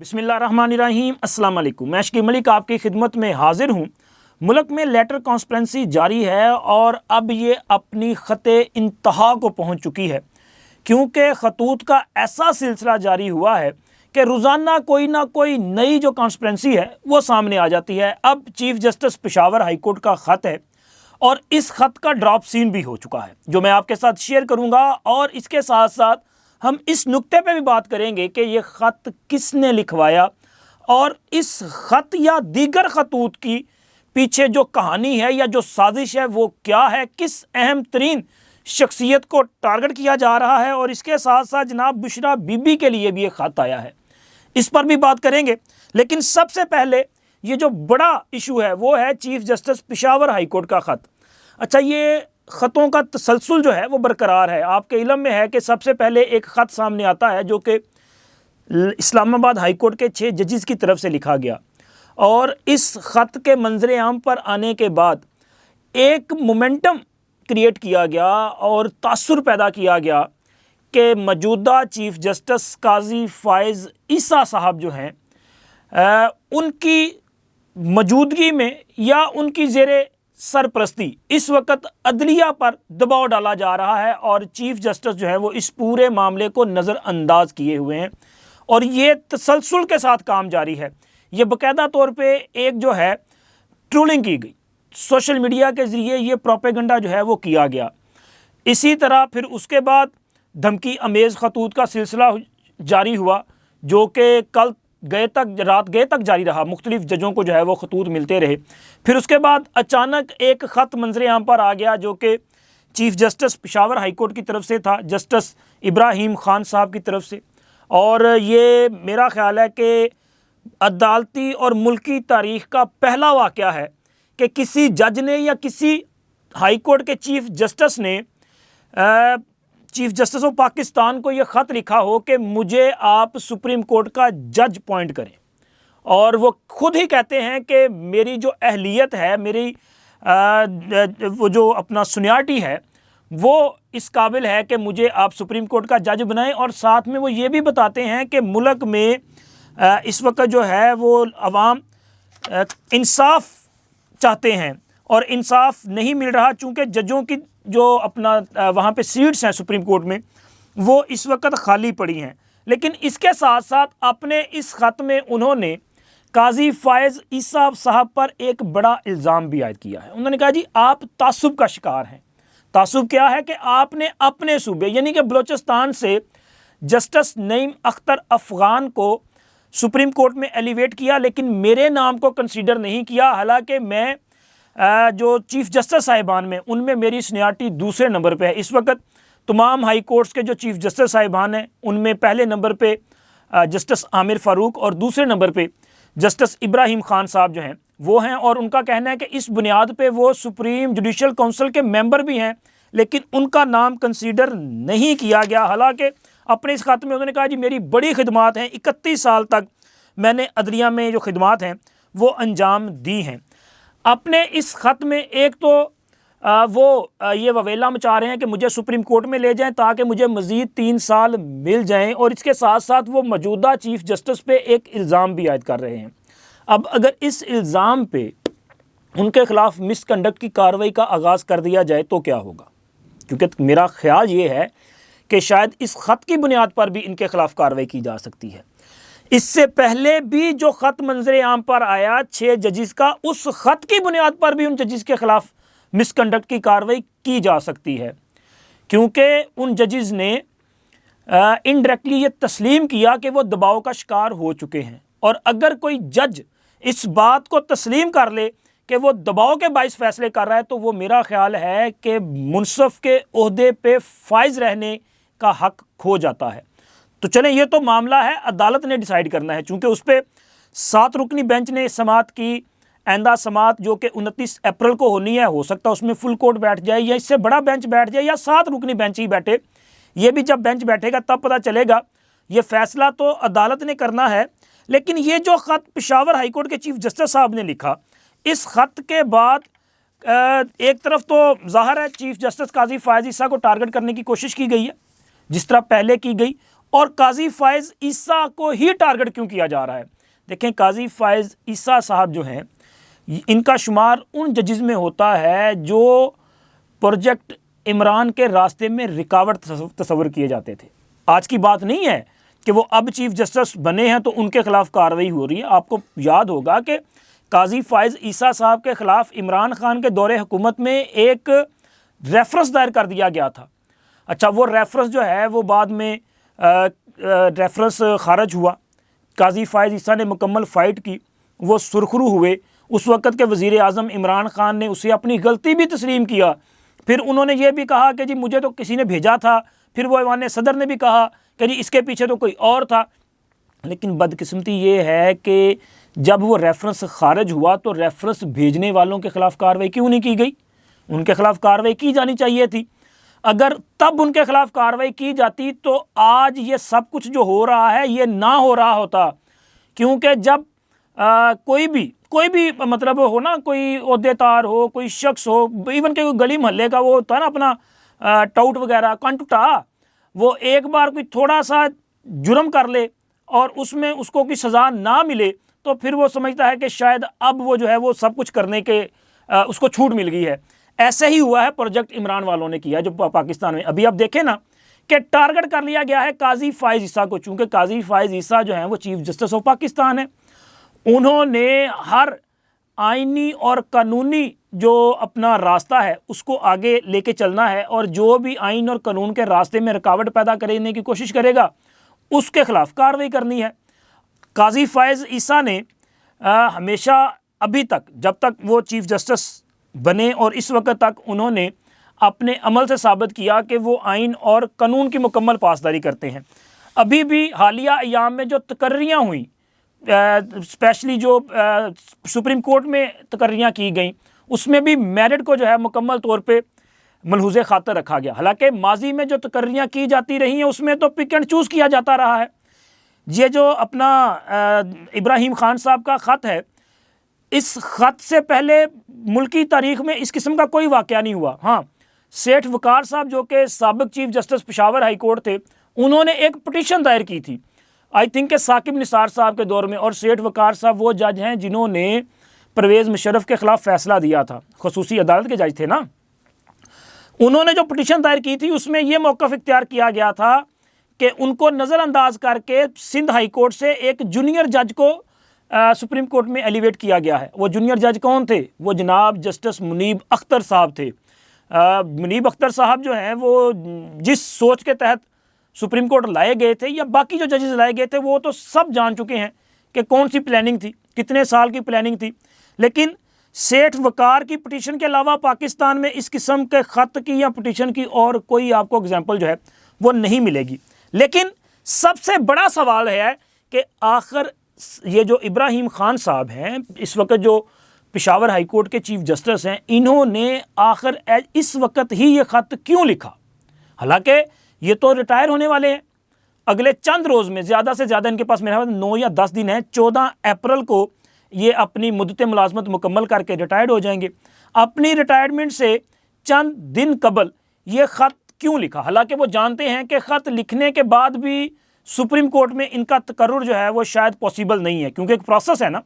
बिस्मिल्लाहिर्रहमानिर्रहीम अस्सलाम वालेकुम। मैं शकीब मलिक आपकी खिदमत में हाजिर हूँ। मुल्क में लेटर कॉन्स्परेंसी जारी है और अब ये अपनी ख़ते इंतहा को पहुँच चुकी है, क्योंकि खतूत का ऐसा सिलसिला जारी हुआ है कि रोज़ाना कोई ना कोई नई जो कॉन्स्परेंसी है वो सामने आ जाती है। अब chief justice Peshawar high court का ख़त है और इस ख़त का ड्रॉप सीन भी हो चुका है, जो मैं आपके साथ शेयर करूँगा। और इसके साथ साथ हम इस नुक्ते पे भी बात करेंगे कि ये ख़त किसने लिखवाया और इस ख़त या दीगर खतूत की पीछे जो कहानी है या जो साजिश है वो क्या है, किस अहम तरीन शख्सियत को टारगेट किया जा रहा है। और इसके साथ साथ जनाब बुशरा बीबी के लिए भी एक ख़त आया है, इस पर भी बात करेंगे। लेकिन सबसे पहले ये जो बड़ा इशू है वो है chief justice Peshawar high court का ख़त। अच्छा, ये ख़तों का तसलसल जो है वो बरकरार है। आपके इल्म में है कि सबसे पहले एक ख़त सामने आता है जो कि इस्लामाबाद हाई कोर्ट के 6 जजेस की तरफ से लिखा गया, और इस ख़त के मंजर आम पर आने के बाद एक मोमेंटम क्रिएट किया गया और तासुर पैदा किया गया कि मौजूदा चीफ़ जस्टिस काजी फ़ाइज़ ईसा साहब जो हैं उनकी मौजूदगी में या उनकी ज़ेरे सरप्रस्ती इस वक्त अदलिया पर दबाव डाला जा रहा है और चीफ़ जस्टिस जो है वो इस पूरे मामले को नज़रअंदाज किए हुए हैं और ये तसलसल के साथ काम जारी है। ये बाकायदा तौर पे एक जो है ट्रोलिंग की गई, सोशल मीडिया के ज़रिए ये प्रोपेगेंडा जो है वो किया गया। इसी तरह फिर उसके बाद धमकी अमेज़ खतूत का सिलसिला जारी हुआ, जो कि कल रात गए तक जारी रहा। मुख्तलिफ जजों को जो है वो खतूत मिलते रहे। फिर उसके बाद अचानक एक ख़त मंजर आम पर आ गया जो कि chief justice Peshawar high court की तरफ से था, जस्टिस इब्राहिम ख़ान साहब की तरफ से। और ये मेरा ख़्याल है कि अदालती और मुल्की तारीख़ का पहला वाक़या है कि किसी जज ने या किसी हाई कोर्ट के चीफ़ जस्टिस ने चीफ़ जस्टिस ऑफ पाकिस्तान को ये ख़त लिखा हो कि मुझे आप सुप्रीम कोर्ट का जज पॉइंट करें। और वो खुद ही कहते हैं कि मेरी जो अहलियत है, मेरी वो जो अपना सीनियरिटी है वो इस काबिल है कि मुझे आप सुप्रीम कोर्ट का जज बनाएं। और साथ में वो ये भी बताते हैं कि मुल्क में इस वक्त जो है वो अवाम इंसाफ चाहते हैं और इंसाफ नहीं मिल रहा, चूँकि जजों की जो अपना वहाँ पे सीट्स हैं सुप्रीम कोर्ट में वो इस वक्त खाली पड़ी हैं। लेकिन इसके साथ साथ अपने इस ख़त में उन्होंने काजी फ़ाइज़ ईसा साहब पर एक बड़ा इल्ज़ाम भी आयद किया है। उन्होंने कहा जी आप तासुब का शिकार हैं। तासुब क्या है कि आपने अपने सूबे यानी कि बलोचिस्तान से जस्टिस नईम अख्तर अफ़गान को सुप्रीम कोर्ट में एलिवेट किया, लेकिन मेरे नाम को कंसीडर नहीं किया। हालांकि मैं जो चीफ़ जस्टिस साहिबान में उनमें मेरी सीनियरिटी दूसरे नंबर पे है। इस वक्त तमाम हाई कोर्ट्स के जो चीफ़ जस्टिस साहिबान हैं उनमें पहले नंबर पे जस्टिस आमिर फ़ारूक और दूसरे नंबर पे जस्टिस इब्राहिम ख़ान साहब जो हैं वो हैं। और उनका कहना है कि इस बुनियाद पे वो सुप्रीम जुडिशल काउंसिल के मेंबर भी हैं, लेकिन उनका नाम कंसीडर नहीं किया गया। हालांकि अपने इस ख़त में उन्होंने कहा जी मेरी बड़ी खिदमात हैं, 31 साल तक मैंने अदलिया में जो खिदमात हैं वो अंजाम दी हैं। अपने इस ख़त में एक तो वो ये ववेला मचा रहे हैं कि मुझे सुप्रीम कोर्ट में ले जाएं ताकि मुझे मज़ीद 3 साल मिल जाएं, और इसके साथ साथ वो मौजूदा चीफ़ जस्टिस पे एक इल्ज़ाम भी आयद कर रहे हैं। अब अगर इस इल्ज़ाम पे उनके ख़िलाफ़ मिसकंडक्ट की कार्रवाई का आगाज़ कर दिया जाए तो क्या होगा, क्योंकि मेरा ख़्याल ये है कि शायद इस ख़त की बुनियाद पर भी इनके ख़िलाफ़ कार्रवाई की जा सकती है। इससे पहले भी जो ख़त मंजर आम पर आया 6 जजिस का, उस ख़त की बुनियाद पर भी उन जजिस के ख़िलाफ़ मिसकंडक्ट की कार्रवाई की जा सकती है, क्योंकि उन जजिस ने इनडायरेक्टली ये तस्लीम किया कि वो दबाव का शिकार हो चुके हैं। और अगर कोई जज इस बात को तस्लीम कर ले कि वो दबाव के बाइस फ़ैसले कर रहा है तो वो मेरा ख़्याल है कि मुनसफ़ के ओहदे पे फ़ाइज़ रहने का हक़ खो जाता है। तो चलें, ये तो मामला है, अदालत ने डिसाइड करना है। चूँकि उस पर 7 रुकनी बेंच ने समात की, आइंदा समात जो कि 29 अप्रैल को होनी है, हो सकता है उसमें फुल कोर्ट बैठ जाए या इससे बड़ा बेंच बैठ जाए या 7 रुकनी बेंच ही बैठे। ये भी जब बेंच बैठेगा तब पता चलेगा। ये फ़ैसला तो अदालत ने करना है। लेकिन ये जो ख़त पेशावर हाई कोर्ट के चीफ़ जस्टिस साहब ने लिखा, इस ख़त के बाद एक तरफ तो ज़ाहिर है चीफ़ जस्टिस काजी फ़ाइज़ ईसा को टारगेट करने की कोशिश की गई है जिस तरह पहले की गई, और काजी फायज़ ईसा को ही टारगेट क्यों किया जा रहा है? देखें, काजी फायज़ ईसा साहब जो हैं, इनका शुमार उन जजेस में होता है जो प्रोजेक्ट इमरान के रास्ते में रुकावट तस्वर किए जाते थे। आज की बात नहीं है कि वो अब चीफ जस्टिस बने हैं तो उनके खिलाफ कार्रवाई हो रही है। आपको याद होगा कि काजी फायज़ ईसा साहब के खिलाफ इमरान खान के दौरे हुकूमत में एक रेफरेंस दायर कर दिया गया था। अच्छा, वो रेफरेंस जो है वो बाद में रेफरेंस खारिज हुआ। काजी फायज़ ईसा ने मुकम्मल फ़ाइट की, वो सुरखरू हुए। उस वक़्त के वज़ीर आज़म इमरान खान ने उसे अपनी गलती भी तस्लीम किया। फिर उन्होंने ये भी कहा कि जी मुझे तो किसी ने भेजा था। फिर वो ऐवान सदर ने भी कहा कि जी इसके पीछे तो कोई और था। लेकिन बदकिस्मती ये है कि जब वो रेफरेंस खारिज हुआ तो रेफरेंस भेजने वालों के ख़िलाफ़ कार्रवाई क्यों नहीं की गई? उनके ख़िलाफ़ कार्रवाई की जानी चाहिए थी। अगर तब उनके ख़िलाफ़ कार्रवाई की जाती तो आज ये सब कुछ जो हो रहा है ये ना हो रहा होता। क्योंकि जब कोई भी मतलब हो ना, कोई ओहदेदार हो, कोई शख्स हो, इवन के कोई गली मोहल्ले का वो होता है ना अपना टाउट वगैरह कंटुटा, वो एक बार कोई थोड़ा सा जुर्म कर ले और उसमें उसको कोई सज़ा ना मिले तो फिर वो समझता है कि शायद अब वो जो है वो सब कुछ करने के उसको छूट मिल गई है। ऐसे ही हुआ है प्रोजेक्ट इमरान वालों ने किया जो पाकिस्तान में। अभी आप देखें ना कि टारगेट कर लिया गया है काजी फायज़ ईसा को। चूँकि काजी फायज़ ईसा जो है वो चीफ जस्टिस ऑफ पाकिस्तान है। उन्होंने हर आइनी और कानूनी जो अपना रास्ता है उसको आगे लेके चलना है, और जो भी आइन और कानून के रास्ते में रुकावट पैदा करने की कोशिश करेगा उसके ख़िलाफ़ कार्रवाई करनी है। काजी फायज़ ईसा ने हमेशा अभी तक, जब तक वो चीफ जस्टिस बने और इस वक्त तक, उन्होंने अपने अमल से साबित किया कि वो आइन और कानून की मुकम्मल पासदारी करते हैं। अभी भी हालिया अयाम में जो तकर्रियाँ हुई, स्पेशली जो सुप्रीम कोर्ट में तकर्रियाँ की गई, उसमें भी मेरिट को जो है मुकम्मल तौर पे मलहूज़े खातर रखा गया। हालांकि माजी में जो तकर्रियाँ की जाती रही हैं उसमें तो पिक एंड चूज़ किया जाता रहा है। ये जो अपना इब्राहिम खान साहब का ख़त है, इस ख़त से पहले मुल्की तारीख़ में इस किस्म का कोई वाक़या नहीं हुआ। हाँ, सेठ वकार साहब जो कि साबिक़ chief justice Peshawar high court थे, उन्होंने एक पटिशन दायर की थी, आई थिंक के साकिब निसार साहब के दौर में। और सेठ वकार साहब वो जज हैं जिन्होंने परवेज़ मुशर्रफ के ख़िलाफ़ फ़ैसला दिया था, ख़ुसूसी अदालत के जज थे ना। उन्होंने जो पटिशन दायर की थी उसमें यह मौक़िफ़ इख्तियार किया गया था कि उनको नज़रअंदाज करके सिंध हाई कोर्ट से एक जूनियर जज को सुप्रीम कोर्ट में एलिवेट किया गया है। वो जूनियर जज कौन थे? वो जनाब जस्टिस मुनीब अख्तर साहब थे। मुनीब अख्तर साहब जो हैं वो जिस सोच के तहत सुप्रीम कोर्ट लाए गए थे, या बाकी जो जजेस लाए गए थे, वो तो सब जान चुके हैं कि कौन सी प्लानिंग थी, कितने साल की प्लानिंग थी। लेकिन सेठ वकार की पटिशन के अलावा पाकिस्तान में इस किस्म के ख़त की या पटिशन की और कोई आपको एग्जाम्पल जो है वो नहीं मिलेगी। लेकिन सबसे बड़ा सवाल है कि आखिर ये जो इब्राहिम खान साहब हैं, इस वक्त जो पेशावर हाई कोर्ट के चीफ जस्टिस हैं, इन्होंने आखिर इस वक्त ही ये ख़त क्यों लिखा? हालांकि ये तो रिटायर होने वाले हैं अगले चंद रोज़ में, ज़्यादा से ज़्यादा इनके पास मेरे ख्याल 9 या 10 दिन है। 14 अप्रैल को ये अपनी मुद्दत मुलाजमत मुकम्मल करके रिटायर्ड हो जाएंगे। अपनी रिटायरमेंट से चंद दिन कबल ये ख़त क्यों लिखा? हालांकि वो जानते हैं कि ख़त लिखने के बाद भी सुप्रीम कोर्ट में इनका तकर्रुर जो है वो शायद पॉसिबल नहीं है, क्योंकि एक प्रोसेस है ना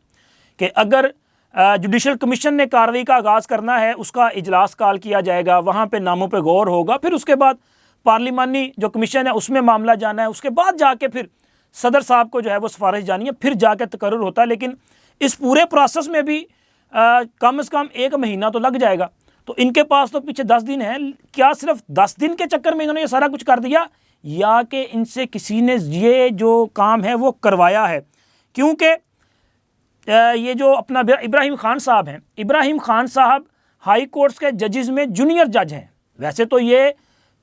कि अगर जुडिशल कमीशन ने कार्रवाई का आगाज़ करना है, उसका इजलास कॉल किया जाएगा, वहाँ पे नामों पे गौर होगा, फिर उसके बाद पार्लिमानी जो कमीशन है उसमें मामला जाना है, उसके बाद जाके फिर सदर साहब को जो है वो सिफारिश जानी है, फिर जाके तकर्रुर होता है। लेकिन इस पूरे प्रोसेस में भी कम से कम 1 महीना तो लग जाएगा। तो इनके पास तो पीछे 10 दिन है। क्या सिर्फ 10 दिन के चक्कर में इन्होंने ये सारा कुछ कर दिया, या कि इनसे किसी ने ये जो काम है वो करवाया है? क्योंकि ये जो अपना इब्राहिम खान साहब हैं, इब्राहिम खान साहब हाई कोर्ट्स के जजेस में जूनियर जज हैं। वैसे तो ये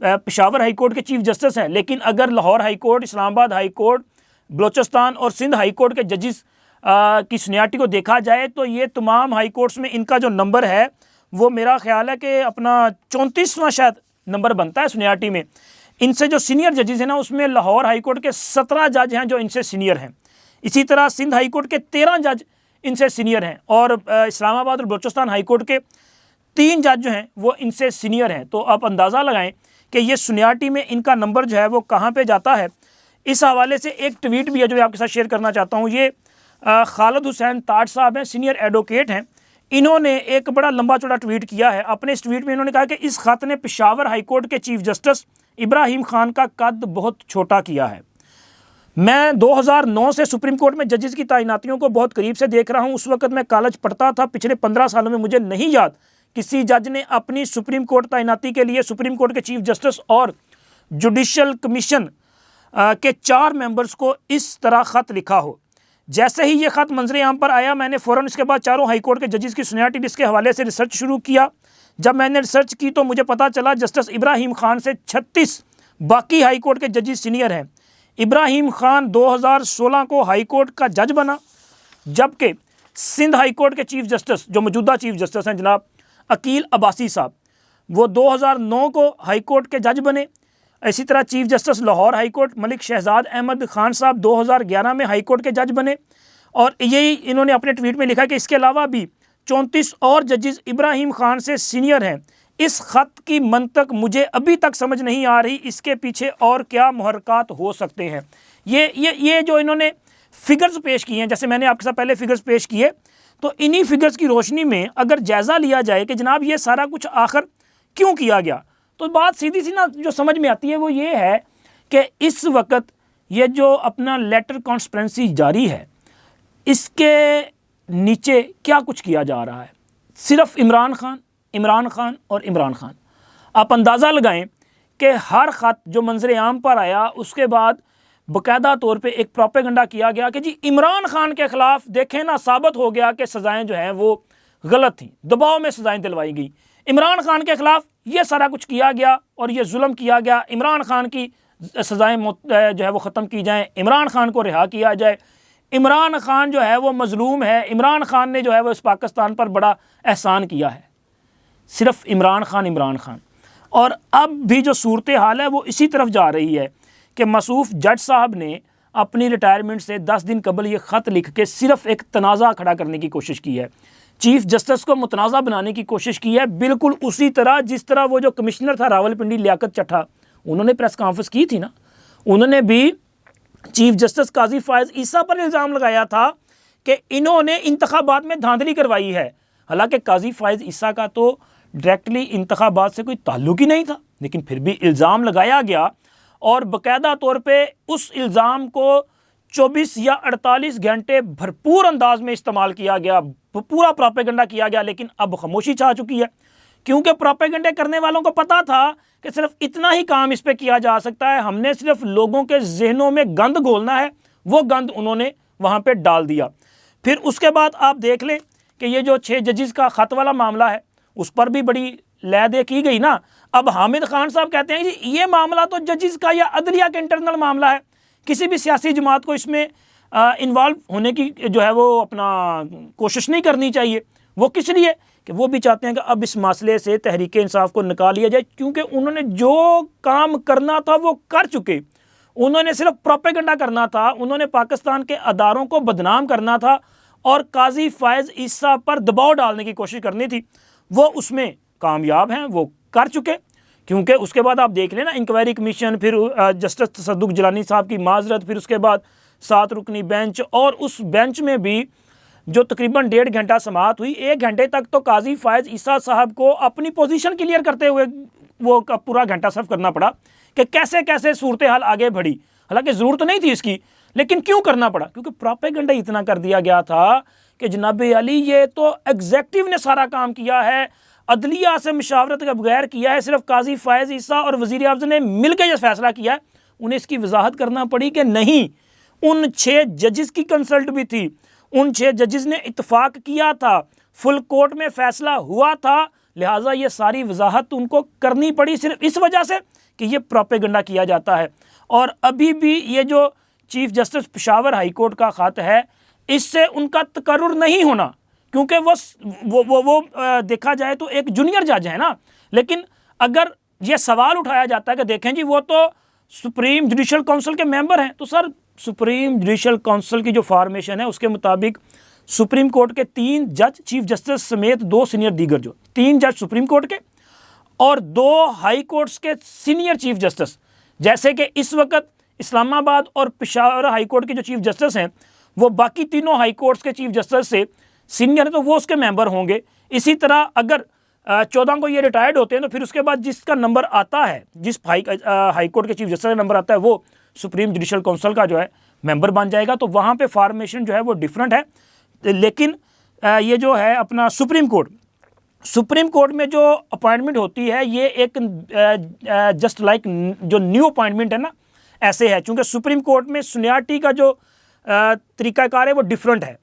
पेशावर हाई कोर्ट के चीफ जस्टिस हैं, लेकिन अगर Lahore high court, Islamabad high court, Balochistan और सिंध हाई कोर्ट के जजेस की सीनियरिटी को देखा जाए तो ये तमाम हाई कोर्ट्स में इनका जो नंबर है वो मेरा ख्याल है कि अपना 34वां शायद नंबर बनता है सीनियरिटी में। इनसे जो सीनियर जजेस हैं ना, उसमें लाहौर हाई कोर्ट के 17 जज हैं जो इनसे सीनियर हैं। इसी तरह सिंध हाई कोर्ट के 13 जज इनसे सीनियर हैं, और इस्लामाबाद और बलोचिस्तान हाई कोर्ट के 3 जज जो हैं वो इनसे सीनियर हैं। तो आप अंदाज़ा लगाएं कि ये सीनियरिटी में इनका नंबर जो है वो कहाँ पे जाता है। इस हवाले से एक ट्वीट भी है जो मैं आपके साथ शेयर करना चाहता हूँ। ये खालिद हुसैन ताज साहब हैं, सीनियर एडवोकेट हैं। इन्होंने एक बड़ा लंबा चौड़ा ट्वीट किया है। अपने इस ट्वीट में इन्होंने कहा कि इस खत ने पेशावर हाईकोर्ट के चीफ जस्टिस इब्राहिम खान का कद बहुत छोटा किया है। मैं 2009 से सुप्रीम कोर्ट में जजेस की तैनातियों को बहुत करीब से देख रहा हूं। उस वक्त मैं कॉलेज पढ़ता था। पिछले 15 सालों में मुझे नहीं याद किसी जज ने अपनी सुप्रीम कोर्ट तैनाती के लिए सुप्रीम कोर्ट के चीफ जस्टिस और जुडिशल कमीशन के 4 मेंबर्स को इस तरह ख़त लिखा हो। जैसे ही ये ख़त मंजर आम पर आया, मैंने फ़ौरन इसके बाद चारों हाई कोर्ट के जजेस की सीनियरिटी लिस्ट के हवाले से रिसर्च शुरू किया। जब मैंने रिसर्च की तो मुझे पता चला जस्टिस इब्राहिम खान से 36 बाकी हाई कोर्ट के जजेस सीनियर हैं। इब्राहिम खान 2016 को हाई कोर्ट का जज बना, जबकि सिंध हाई कोर्ट के चीफ जस्टिस जो मौजूदा चीफ जस्टिस हैं जनाब अकील अब्बासी साहब, वो 2009 को हाई कोर्ट के जज बने। इसी तरह chief justice Lahore high court Malik Shahzad Ahmad Khan sahab 2011 में हाई कोर्ट के जज बने। और यही इन्होंने अपने ट्वीट में लिखा कि इसके अलावा भी 34 और जजेस इब्राहिम खान से सीनियर हैं। इस ख़त की मंतक मुझे अभी तक समझ नहीं आ रही, इसके पीछे और क्या मुहरकात हो सकते हैं। ये जो इन्होंने फ़िगर्स पेश किए हैं, जैसे मैंने आपके साथ पहले फ़िगर्स पेश किए, तो इन्हीं फ़िगर्स की रोशनी में अगर जायज़ा लिया जाए कि जनाब ये सारा कुछ आखिर क्यों किया गया, तो बात सीधी सी ना जो समझ में आती है वो ये है कि इस वक्त ये जो अपना लेटर कॉन्स्पिरेंसी जारी है, इसके नीचे क्या कुछ किया जा रहा है। सिर्फ इमरान खान और इमरान खान। आप अंदाज़ा लगाएं कि हर ख़त जो मंजर आम पर आया उसके बाद बाकायदा तौर पे एक प्रोपेगेंडा किया गया कि जी इमरान खान के ख़िलाफ़ देखें ना, साबित हो गया कि सज़ाएँ जो हैं वो गलत थी, दबाव में सज़ाएँ दिलवाई गई। इमरान खान के ख़िलाफ़ ये सारा कुछ किया गया और ये जुल्म किया गया। इमरान खान की सज़ाएँ जो है वो ख़त्म की जाएँ, इमरान खान को रिहा किया जाए। इमरान खान जो है वो मज़लूम है, इमरान खान ने जो है वो इस पाकिस्तान पर बड़ा एहसान किया है। सिर्फ इमरान खान। और अब भी जो सूरत हाल है वो इसी तरफ जा रही है कि मसूफ जज साहब ने अपनी रिटायरमेंट से 10 दिन कबल ये ख़त लिख के सिर्फ एक तनाज़ा खड़ा करने की कोशिश की है, चीफ जस्टिस को मुतनाज़ा बनाने की कोशिश की है। बिल्कुल उसी तरह जिस तरह वो जो कमिश्नर था रावलपिंडी लियाकत चट्टा, उन्होंने प्रेस कॉन्फ्रेंस की थी ना, उन्होंने भी चीफ जस्टिस काजी फायज़ ईसा पर इल्ज़ाम लगाया था कि इन्होंने इंतखाबात में धांधली करवाई है। हालांकि काजी फायज़ ईसा का तो डायरेक्टली इंतखाबात से कोई ताल्लुक ही नहीं था, लेकिन फिर भी इल्ज़ाम लगाया गया और बाकायदा तौर पे उस इल्ज़ाम को 24 या 48 घंटे भरपूर अंदाज में इस्तेमाल किया गया, पूरा प्रोपेगेंडा किया गया। लेकिन अब खामोशी छा चुकी है, क्योंकि प्रोपेगेंडा करने वालों को पता था कि सिर्फ इतना ही काम इस पे किया जा सकता है, हमने सिर्फ लोगों के जहनों में गंद घोलना है। वो गंद उन्होंने वहाँ पे डाल दिया। फिर उसके बाद आप देख लें कि ये जो 6 जजेस का ख़त वाला मामला है उस पर भी बड़ी लैदे की गई ना। अब हामिद खान साहब कहते हैं जी ये मामला तो जजेस का या अदलिया का इंटरनल मामला है, किसी भी सियासी जमात को इसमें इन्वॉल्व होने की जो है वो अपना कोशिश नहीं करनी चाहिए। वो किस लिए कि वो भी चाहते हैं कि अब इस मसले से तहरीक इंसाफ को निकाल लिया जाए, क्योंकि उन्होंने जो काम करना था वो कर चुके। उन्होंने सिर्फ प्रोपेगेंडा करना था, उन्होंने पाकिस्तान के अदारों को बदनाम करना था और काजी फायज़ ईसा पर दबाव डालने की कोशिश करनी थी। वो उसमें कामयाब हैं, वो कर चुके। क्योंकि उसके बाद आप देख लें ना, इंक्वायरी कमीशन, फिर जस्टिस तसद्दुक़ जिलानी साहब की माजरत, फिर उसके बाद 7 रुकनी बेंच, और उस बेंच में भी जो तकरीबन 1.5 घंटा समाअत हुई, 1 घंटे तक तो काजी फायज़ ईसा साहब को अपनी पोजीशन क्लियर करते हुए वो पूरा घंटा सर्व करना पड़ा कि कैसे कैसे सूरत हाल आगे बढ़ी। हालांकि ज़रूरत नहीं थी इसकी, लेकिन क्यों करना पड़ा? क्योंकि प्रोपेगेंडा इतना कर दिया गया था कि जनाब अली ये तो एग्जेक्टिव ने सारा काम किया है, अदलिया से मशावरत के बगैर किया है, सिर्फ काजी फायज़ ईसा और वज़ीर आज़म ने मिलकर यह फैसला किया है। उन्हें इसकी वजाहत करना पड़ी कि नहीं, उन 6 जजेस की कंसल्ट भी थी, उन 6 जजेस ने इत्तफाक किया था, फुल कोर्ट में फैसला हुआ था, लिहाजा ये सारी वजाहत उनको करनी पड़ी सिर्फ इस वजह से कि ये प्रोपेगेंडा किया जाता है। और अभी भी ये जो chief justice Peshawar high court का ख़त है, इससे उनका तकर्रुर नहीं होना, क्योंकि वो देखा जाए तो एक जूनियर जज है ना। लेकिन अगर ये सवाल उठाया जाता है कि देखें जी वो तो सुप्रीम जुडिशल काउंसिल के मेंबर हैं, तो सर सुप्रीम जुडिशल काउंसिल की जो फॉर्मेशन है उसके मुताबिक सुप्रीम कोर्ट के 3 जज चीफ जस्टिस समेत 2 सीनियर दीगर, जो 3 जज सुप्रीम कोर्ट के और 2 हाई कोर्ट्स के सीनियर चीफ जस्टिस, जैसे कि इस वक्त इस्लामाबाद और पेशावर हाई कोर्ट के जो चीफ जस्टिस हैं वो बाकी तीनों हाई कोर्ट्स के चीफ जस्टिस से सीनियर है, तो वो उसके मेंबर होंगे। इसी तरह अगर 14 को ये रिटायर्ड होते हैं तो फिर उसके बाद जिसका नंबर आता है, जिस हाई कोर्ट के चीफ जस्टिस का नंबर आता है, वो सुप्रीम जुडिशल काउंसिल का जो है मेंबर बन जाएगा। तो वहाँ पे फॉर्मेशन जो है वो डिफरेंट है। लेकिन ये जो है अपना सुप्रीम कोर्ट में जो अपॉइंटमेंट होती है ये एक जस्ट लाइक जो न्यू अपॉइंटमेंट है ना, ऐसे है। चूँकि सुप्रीम कोर्ट में सीनियरिटी का जो तरीक़ाकार है वो डिफरेंट है।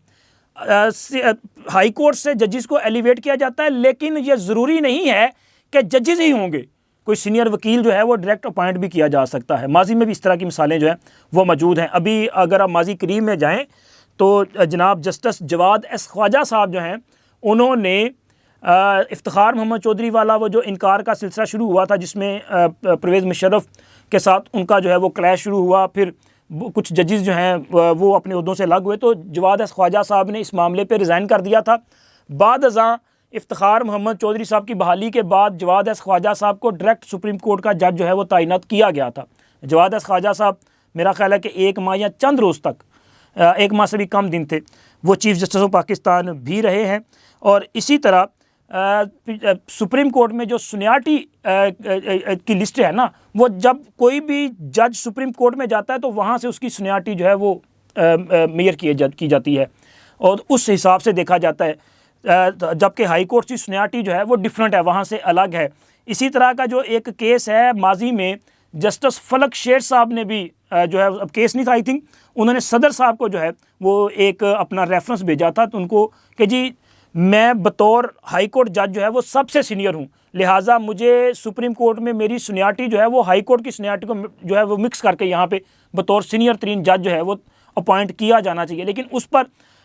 हाई कोर्ट से जजेस को एलिवेट किया जाता है, लेकिन ये ज़रूरी नहीं है कि जजेस ही होंगे। कोई सीनियर वकील जो है वो डायरेक्ट अपॉइंट भी किया जा सकता है। माजी में भी इस तरह की मिसालें जो हैं वो मौजूद हैं। अभी अगर आप माजी करीब में जाएं तो जनाब जस्टिस जवाद एस ख्वाजा साहब जो हैं उन्होंने इफ्तिखार मोहम्मद चौधरी वाला वो जो इनकार का सिलसिला शुरू हुआ था, जिसमें परवेज़ मुशर्रफ के साथ उनका जो है वो क्लैश शुरू हुआ, फिर कुछ जजेस जो हैं वो अपने उहदों से अलग हुए, तो जवाद एस ख्वाजा साहब ने इस मामले पे रिज़ाइन कर दिया था। बाद अज़ां इफ्तिखार मोहम्मद चौधरी साहब की बहाली के बाद जवाद एस ख्वाजा साहब को डायरेक्ट सुप्रीम कोर्ट का जज जो है वो तैनात किया गया था। जवाद एस ख्वाजा साहब मेरा ख्याल है कि 1 माह या चंद रोज़ तक, 1 माह से भी कम दिन थे, वो चीफ जस्टिस ऑफ पाकिस्तान भी रहे हैं। और इसी तरह सुप्रीम कोर्ट में जो सीनियरिटी की लिस्ट है ना, वो जब कोई भी जज सुप्रीम कोर्ट में जाता है तो वहाँ से उसकी सीनियरिटी जो है वो मेजर की जाती है और उस हिसाब से देखा जाता है। जबकि हाई कोर्ट की सीनियरिटी जो है वो डिफरेंट है, वहाँ से अलग है। इसी तरह का जो एक केस है माजी में जस्टिस फलक शेर साहब ने भी जो है, अब केस नहीं था आई थिंक, उन्होंने सदर साहब को जो है वो एक अपना रेफरेंस भेजा था तो उनको कि जी मैं बतौर हाई कोर्ट जज जो है वो सबसे सीनियर हूँ, लिहाजा मुझे सुप्रीम कोर्ट में मेरी सीनियरिटी जो है वो हाई कोर्ट की सीनियरिटी को जो है वो मिक्स करके यहाँ पे बतौर सीनियर तरीन जज जो है वो अपॉइंट किया जाना चाहिए। लेकिन उस पर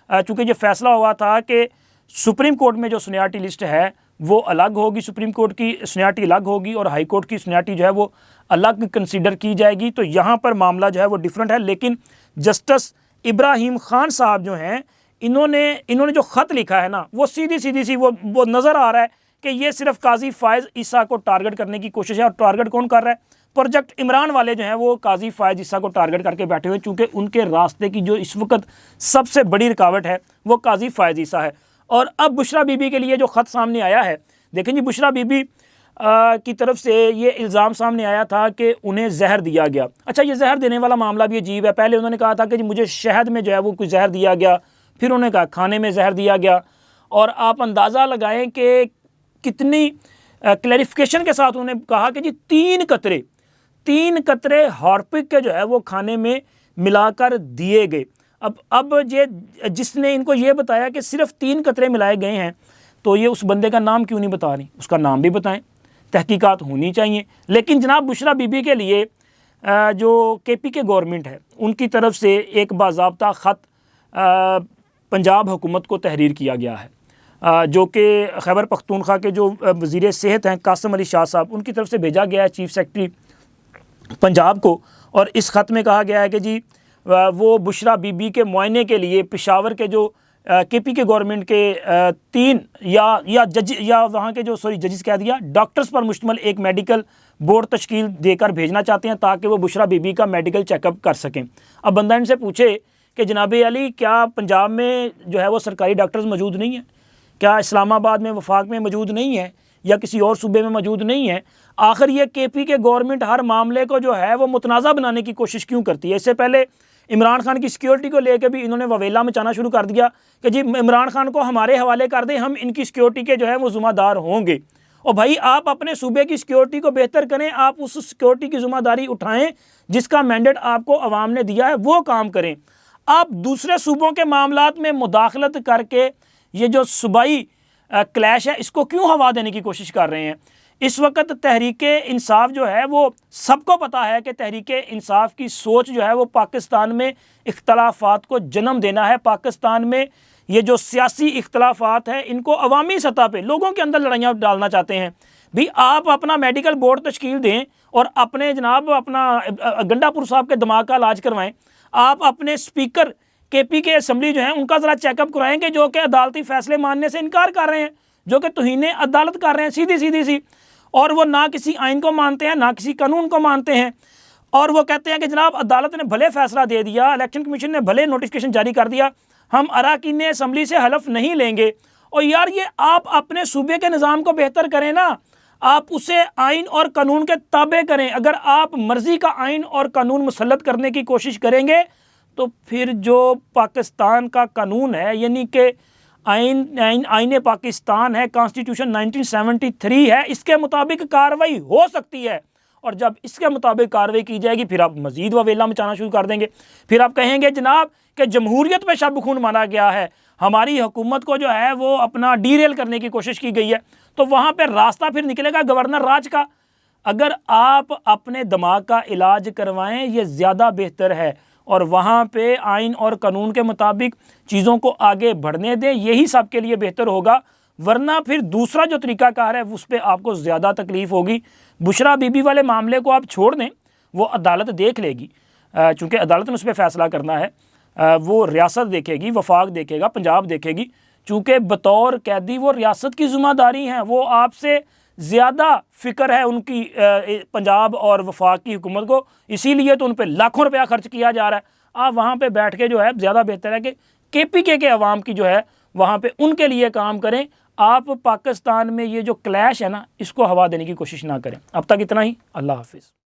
चूँकि ये फैसला हुआ था कि सुप्रीम कोर्ट में जो सीनियरिटी लिस्ट है वो अलग होगी, सुप्रीम कोर्ट की सीनियरिटी अलग होगी और हाई कोर्ट की सीनियरिटी जो है वो अलग कंसीडर की जाएगी, तो यहाँ पर मामला जो है वो डिफरेंट है। लेकिन जस्टिस इब्राहिम खान साहब जो हैं इन्होंने जो ख़त लिखा है ना, वो सीधी सी वो नज़र आ रहा है कि ये सिर्फ काजी फ़ायज़ ईसा को टारगेट करने की कोशिश है। और टारगेट कौन कर रहा है? प्रोजेक्ट इमरान वाले जो हैं वो काजी फ़ायज़ ईसा को टारगेट करके बैठे हुए, चूँकि उनके रास्ते की जो इस वक्त सबसे बड़ी रुकावट है वो काजी फ़ायज़ ईसा है। और अब बुशरा बीबी के लिए जो ख़त सामने आया है, देखें जी, बुशरा बीबी की तरफ से ये इल्ज़ाम सामने आया था कि उन्हें जहर दिया गया। अच्छा, ये जहर देने वाला मामला भी अजीब है। पहले उन्होंने कहा था कि जी मुझे शहद में जो है वो कुछ जहर दिया गया, फिर उन्होंने कहा खाने में जहर दिया गया। और आप अंदाज़ा लगाएं कि कितनी क्लैरिफिकेशन के साथ उन्होंने कहा कि जी 3 कतरे हार्पिक के जो है वो खाने में मिलाकर दिए गए। अब ये जिसने इनको ये बताया कि सिर्फ 3 कतरे मिलाए गए हैं, तो ये उस बंदे का नाम क्यों नहीं बता रही? उसका नाम भी बताएं, तहकीकात होनी चाहिए। लेकिन जनाब बुशरा बीबी के लिए जो KP के गवर्नमेंट है उनकी तरफ से एक बाज़ाब्ता ख़त पंजाब हुकूमत को तहरीर किया गया है, जो कि खैबर पख्तूनख्वा के जो वज़ीर सेहत हैं कासिम अली शाह साहब, उनकी तरफ से भेजा गया है चीफ सेक्रेटरी पंजाब को। और इस ख़त में कहा गया है कि जी वो बुशरा बीबी के मुआयने के लिए पेशावर के जो KP के गवर्नमेंट के 3 या जज या वहाँ के जो जजेस कह दिया डॉक्टर्स पर मुश्तमिल एक मेडिकल बोर्ड तश्कील देकर भेजना चाहते हैं ताकि वो बुशरा बीबी का मेडिकल चेकअप कर सकें। अब बंदा इनसे पूछे कि जनाब अली, क्या पंजाब में जो है वो सरकारी डॉक्टर्स मौजूद नहीं हैं? क्या इस्लामाबाद में वफाक में मौजूद नहीं है या किसी और सूबे में मौजूद नहीं है? आखिर ये KP के गवर्नमेंट हर मामले को जो है वो मुतनाज़ा बनाने की कोशिश क्यों करती है? इससे पहले इमरान खान की सिक्योरिटी को लेकर भी इन्होंने ववेला मचाना शुरू कर दिया कि जी इमरान खान को हमारे हवाले कर दें, हम इनकी सिक्योरिटी के जो है वो ज़िम्मेदार होंगे। और भाई आप अपने सूबे की सिक्योरिटी को बेहतर करें, आप उस सिक्योरिटी की ज़िम्मेदारी उठाएं जिसका मैंडेट आपको अवाम ने दिया है, वो काम करें। आप दूसरे सूबों के मामलात में मुदाखलत करके ये जो सूबाई क्लैश है इसको क्यों हवा देने की कोशिश कर रहे हैं? इस वक्त तहरीक इंसाफ जो है वो सबको पता है कि तहरीक इंसाफ की सोच जो है वो पाकिस्तान में इख्तलाफात को जन्म देना है। पाकिस्तान में ये जो सियासी इख्तलाफात हैं इनको अवामी सतह पे लोगों के अंदर लड़ाइयाँ डालना चाहते हैं। भी आप अपना मेडिकल बोर्ड तश्कील दें और अपने जनाब अपना गंडापुर साहब के दिमाग का इलाज करवाएं। आप अपने स्पीकर KP के असम्बली जो है उनका ज़रा चेकअप कराएंगे, जो कि अदालती फ़ैसले मानने से इनकार कर रहे हैं, जो कि तौहीने अदालत कर रहे हैं सीधी सी। और वो ना किसी आइन को मानते हैं ना किसी कानून को मानते हैं। और वो कहते हैं कि जनाब अदालत ने भले फैसला दे दिया, इलेक्शन कमीशन ने भले नोटिफिकेशन जारी कर दिया, हम अरकान असम्बली से हलफ नहीं लेंगे। और यार ये आप अपने सूबे के निज़ाम को बेहतर करें ना, आप उसे आइन और कानून के ताबे करें। अगर आप मर्जी का आइन और कानून मुसल्लत करने की कोशिश करेंगे तो फिर जो पाकिस्तान का कानून है, यानी कि आइन पाकिस्तान है, कॉन्स्टिट्यूशन 1973 है, इसके मुताबिक कार्रवाई हो सकती है। और जब इसके मुताबिक कार्रवाई की जाएगी फिर आप मजीद ववेला मचाना शुरू कर देंगे। फिर आप कहेंगे जनाब कि जमहूरियत में शब खून माना गया है, हमारी हुकूमत को जो है वो अपना डीरेल करने की कोशिश की गई है। तो वहाँ पर रास्ता फिर निकलेगा गवर्नर राज का। अगर आप अपने दिमाग का इलाज करवाएं ये ज़्यादा बेहतर है और वहाँ पे आइन और कानून के मुताबिक चीज़ों को आगे बढ़ने दें, यही सबके लिए बेहतर होगा। वरना फिर दूसरा जो तरीक़ाकार है उस पर आपको ज़्यादा तकलीफ़ होगी। बुशरा बीबी वाले मामले को आप छोड़ दें, वो अदालत देख लेगी, चूँकि अदालत ने उस पर फ़ैसला करना है। वो रियासत देखेगी, वफाक देखेगा, पंजाब देखेगी। चूँकि बतौर कैदी वो रियासत की ज़िम्मेदारी हैं, वो आपसे ज़्यादा फ़िक्र है उनकी पंजाब और वफाक की हुकूमत को, इसीलिए तो उन पर लाखों रुपया खर्च किया जा रहा है। आप वहाँ पे बैठ के जो है ज़्यादा बेहतर है कि KPK के अवाम की जो है वहाँ पे उनके लिए काम करें। आप पाकिस्तान में ये जो क्लैश है ना, इसको हवा देने की कोशिश ना करें। अब तक इतना ही। अल्लाह हाफिज़।